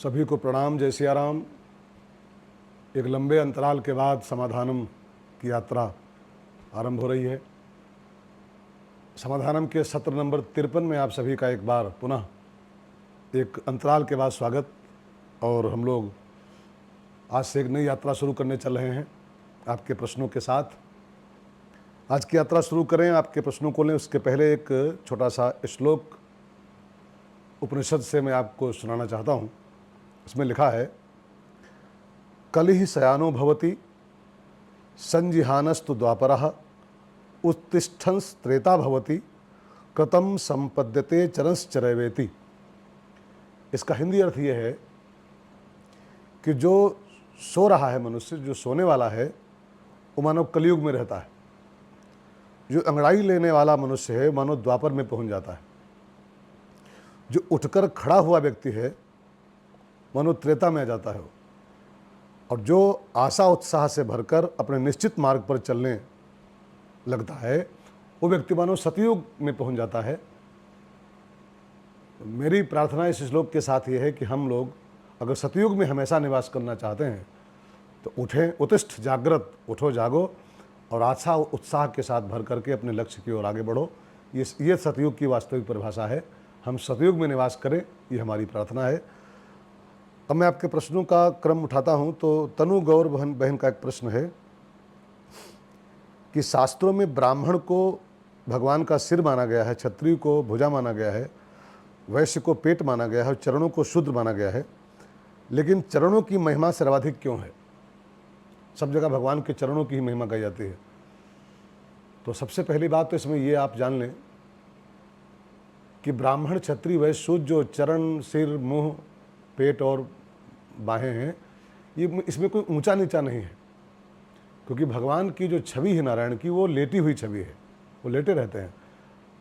सभी को प्रणाम। जय सिया राम। एक लंबे अंतराल के बाद समाधानम की यात्रा आरंभ हो रही है। समाधानम के सत्र नंबर 53 में आप सभी का एक बार पुनः एक अंतराल के बाद स्वागत। और हम लोग आज से एक नई यात्रा शुरू करने चल रहे हैं आपके प्रश्नों के साथ। आज की यात्रा शुरू करें, आपके प्रश्नों को लें, उसके पहले एक छोटा सा श्लोक उपनिषद से मैं आपको सुनाना चाहता हूँ। इसमें लिखा है, कलिहि शयानो भवति संजिहानस्तु द्वापरः उत्तिष्ठंस त्रेता भवति कृतं संपद्यते चरंश्चरवेति। इसका हिंदी अर्थ ये है कि जो सो रहा है मनुष्य, जो सोने वाला है, वो मानो कलयुग में रहता है। जो अंगड़ाई लेने वाला मनुष्य है मानो द्वापर में पहुंच जाता है। जो उठकर खड़ा हुआ व्यक्ति है मानो त्रेता में आ जाता है। और जो आशा उत्साह से भरकर अपने निश्चित मार्ग पर चलने लगता है वो व्यक्ति मानो सतयुग में पहुंच जाता है। मेरी प्रार्थना इस श्लोक के साथ ये है कि हम लोग अगर सतयुग में हमेशा निवास करना चाहते हैं तो उठें, उत्तिष्ठ जागृत, उठो जागो और आशा उत्साह के साथ भर करके अपने लक्ष्य की ओर आगे बढ़ो। ये सतयुग की वास्तविक परिभाषा है। हम सतयुग में निवास करें, ये हमारी प्रार्थना है। अब मैं आपके प्रश्नों का क्रम उठाता हूं। तो तनु गौर बहन का एक प्रश्न है कि शास्त्रों में ब्राह्मण को भगवान का सिर माना गया है, क्षत्रिय को भुजा माना गया है, वैश्य को पेट माना गया है और चरणों को शूद्र माना गया है, लेकिन चरणों की महिमा सर्वाधिक क्यों है? सब जगह भगवान के चरणों की ही महिमा गाई जाती है। तो सबसे पहली बात तो इसमें ये आप जान लें कि ब्राह्मण, क्षत्रिय, वैश्य, शूद्र, जो चरण, सिर, मुंह, पेट और बाहें हैं, ये इसमें कोई ऊंचा नीचा नहीं है। क्योंकि भगवान की जो छवि है नारायण की, वो लेटी हुई छवि है, वो लेटे रहते हैं।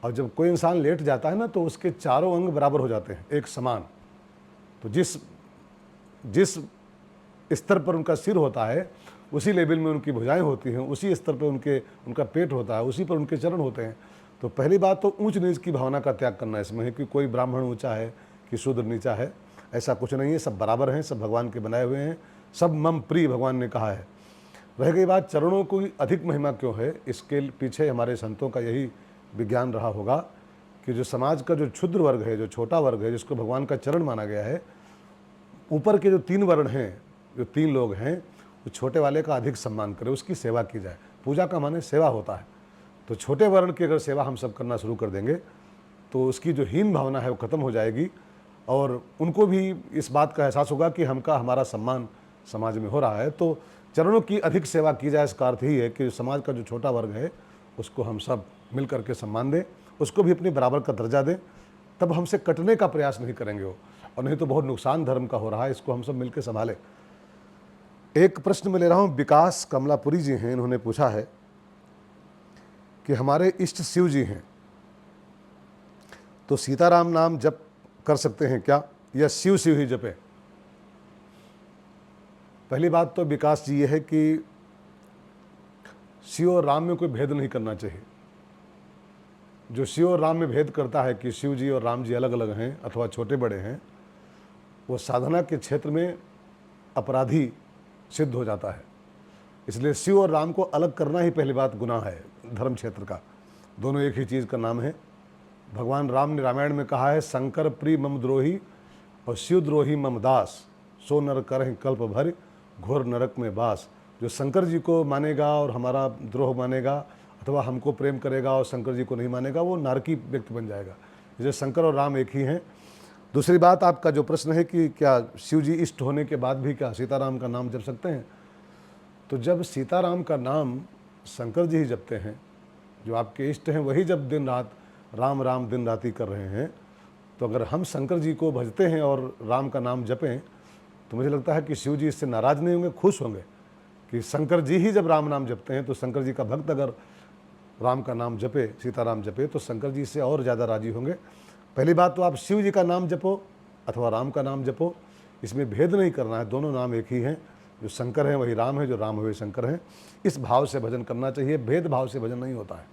और जब कोई इंसान लेट जाता है ना तो उसके चारों अंग बराबर हो जाते हैं, एक समान। तो जिस स्तर पर उनका सिर होता है उसी लेवल में उनकी भुजाएं होती हैं, उसी स्तर पर उनका पेट होता है, उसी पर उनके चरण होते हैं। तो पहली बात तो ऊंच नीच की भावना का त्याग करना इसमें है कि कोई ब्राह्मण ऊंचा है कि शूद्र नीचा है। ऐसा कुछ नहीं है, सब बराबर हैं, सब भगवान के बनाए हुए हैं, सब मम प्रिय भगवान ने कहा है। रह गई बात चरणों की अधिक महिमा क्यों है, इसके पीछे हमारे संतों का यही विज्ञान रहा होगा कि जो समाज का जो क्षुद्र वर्ग है, जो छोटा वर्ग है, जिसको भगवान का चरण माना गया है, ऊपर के जो 3 वर्ण हैं, जो 3 लोग हैं, वो छोटे वाले का अधिक सम्मान करें, उसकी सेवा की जाए। पूजा का माने सेवा होता है। तो छोटे वर्ण की अगर सेवा हम सब करना शुरू कर देंगे तो उसकी जो हीन भावना है वो खत्म हो जाएगी और उनको भी इस बात का एहसास होगा कि हमारा सम्मान समाज में हो रहा है। तो चरणों की अधिक सेवा की जाए, इसका अर्थ ही है कि समाज का जो छोटा वर्ग है उसको हम सब मिल करके सम्मान दें, उसको भी अपने बराबर का दर्जा दें। तब हमसे कटने का प्रयास नहीं करेंगे वो, और नहीं तो बहुत नुकसान धर्म का हो रहा है, इसको हम सब मिलकर संभालें। एक प्रश्न मैं ले रहा हूँ, विकास कमलापुरी जी हैं, इन्होंने पूछा है कि हमारे इष्ट शिव जी हैं, तो सीताराम नाम जप कर सकते हैं क्या, या शिव शिव ही जपे? पहली बात तो विकास जी ये है कि शिव और राम में कोई भेद नहीं करना चाहिए। जो शिव और राम में भेद करता है कि शिव जी और राम जी अलग अलग हैं अथवा छोटे बड़े हैं, वो साधना के क्षेत्र में अपराधी सिद्ध हो जाता है। इसलिए शिव और राम को अलग करना ही पहली बात गुनाह है धर्म क्षेत्र का। दोनों एक ही चीज़ का नाम है। भगवान राम ने रामायण में कहा है, शंकर प्रिय मम द्रोही और शिव द्रोही मम दास, सो नर करहि कल्प भर घोर नरक में बास। जो शंकर जी को मानेगा और हमारा द्रोह मानेगा, अथवा हमको प्रेम करेगा और शंकर जी को नहीं मानेगा, वो नारकी व्यक्ति बन जाएगा। इसलिए शंकर और राम एक ही हैं। दूसरी बात, आपका जो प्रश्न है कि क्या शिव जी इष्ट होने के बाद भी क्या सीताराम का नाम जप सकते हैं? तो जब सीताराम का नाम शंकर जी ही जपते हैं, जो आपके इष्ट हैं, वही जब दिन रात राम राम दिन राती कर रहे हैं, तो अगर हम शंकर जी को भजते हैं और राम का नाम जपें तो मुझे लगता है कि शिव जी इससे नाराज़ नहीं होंगे, खुश होंगे कि शंकर जी ही जब राम नाम जपते हैं, तो शंकर जी का भक्त अगर राम का नाम जपे, सीताराम जपे, तो शंकर जी इससे और ज़्यादा राजी होंगे। पहली बात तो आप शिव जी का नाम जपो अथवा राम का नाम जपो, इसमें भेद नहीं करना है, दोनों नाम एक ही हैं। जो शंकर हैं वही राम है, जो राम है वही शंकर हैं। इस भाव से भजन करना चाहिए, भेदभाव से भजन नहीं होता है।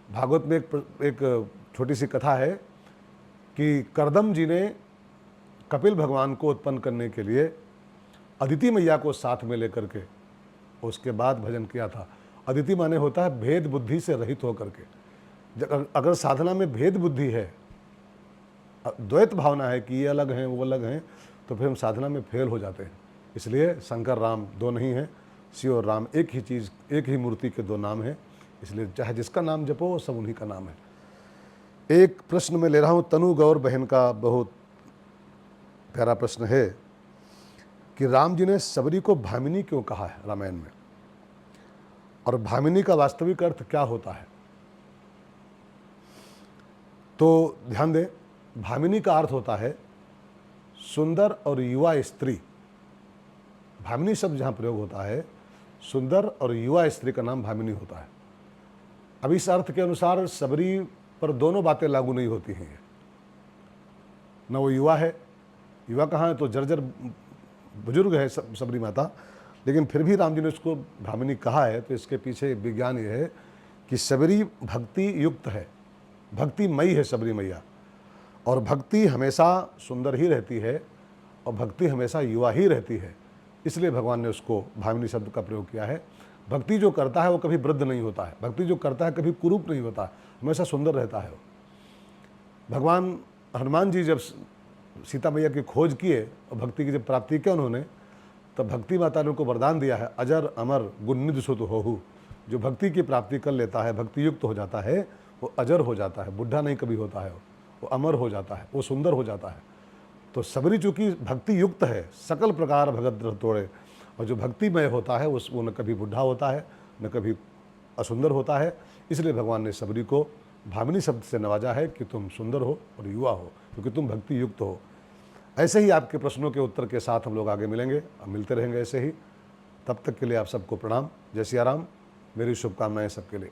भागवत में एक छोटी सी कथा है कि करदम जी ने कपिल भगवान को उत्पन्न करने के लिए अदिति मैया को साथ में लेकर के उसके बाद भजन किया था। अदिति माने होता है भेद बुद्धि से रहित होकर के। अगर साधना में भेद बुद्धि है, द्वैत भावना है कि ये अलग हैं वो अलग हैं, तो फिर हम साधना में फेल हो जाते हैं। इसलिए शंकर राम दो नहीं हैं, शिव और राम एक ही चीज़, एक ही मूर्ति के दो नाम हैं। इसलिए चाहे जिसका नाम जपो सब उन्हीं का नाम है। एक प्रश्न मैं ले रहा हूँ तनु गौर बहन का, बहुत प्यारा प्रश्न है कि राम जी ने सबरी को भामिनी क्यों कहा है रामायण में, और भामिनी का वास्तविक अर्थ क्या होता है। तो ध्यान दें, भामिनी का अर्थ होता है सुंदर और युवा स्त्री। भामिनी शब्द जहाँ प्रयोग होता है, सुंदर और युवा स्त्री का नाम भामिनी होता है। अब इस अर्थ के अनुसार सबरी पर दोनों बातें लागू नहीं होती हैं। न वो युवा है, युवा कहाँ है, तो जर्जर बुजुर्ग है सबरी माता, लेकिन फिर भी राम जी ने उसको भामिनी कहा है। तो इसके पीछे विज्ञान ये है कि सबरी भक्ति युक्त है, भक्तिमयी है सबरी मैया, और भक्ति हमेशा सुंदर ही रहती है और भक्ति हमेशा युवा ही रहती है। इसलिए भगवान ने उसको भामिनी शब्द का प्रयोग किया है। भक्ति जो करता है वो कभी वृद्ध नहीं होता है, भक्ति जो करता है कभी कुरूप नहीं होता, हमेशा सुंदर रहता है। भगवान हनुमान जी जब सीता मैया की खोज किए और भक्ति की जब प्राप्ति किया उन्होंने, तब भक्ति माता ने उनको वरदान दिया है, अजर अमर गुणनिधि सुत होहु। जो भक्ति की प्राप्ति कर लेता है, भक्ति युक्त हो जाता है, वो अजर हो जाता है, बुढ़ा नहीं कभी होता है, वो अमर हो जाता है, वो सुंदर हो जाता है। तो सबरी चूँकि भक्ति युक्त है, सकल प्रकार भगत रथ तोड़े, और जो भक्तिमय होता है वो न कभी बुढ़ा होता है न कभी असुंदर होता है। इसलिए भगवान ने सबरी को भामिनी शब्द से नवाजा है कि तुम सुंदर हो और युवा हो, क्योंकि तुम भक्ति युक्त हो। ऐसे ही आपके प्रश्नों के उत्तर के साथ हम लोग आगे मिलेंगे, मिलते रहेंगे ऐसे ही। तब तक के लिए आप सबको प्रणाम। जय सिया राम। मेरी शुभकामनाएं सबके लिए।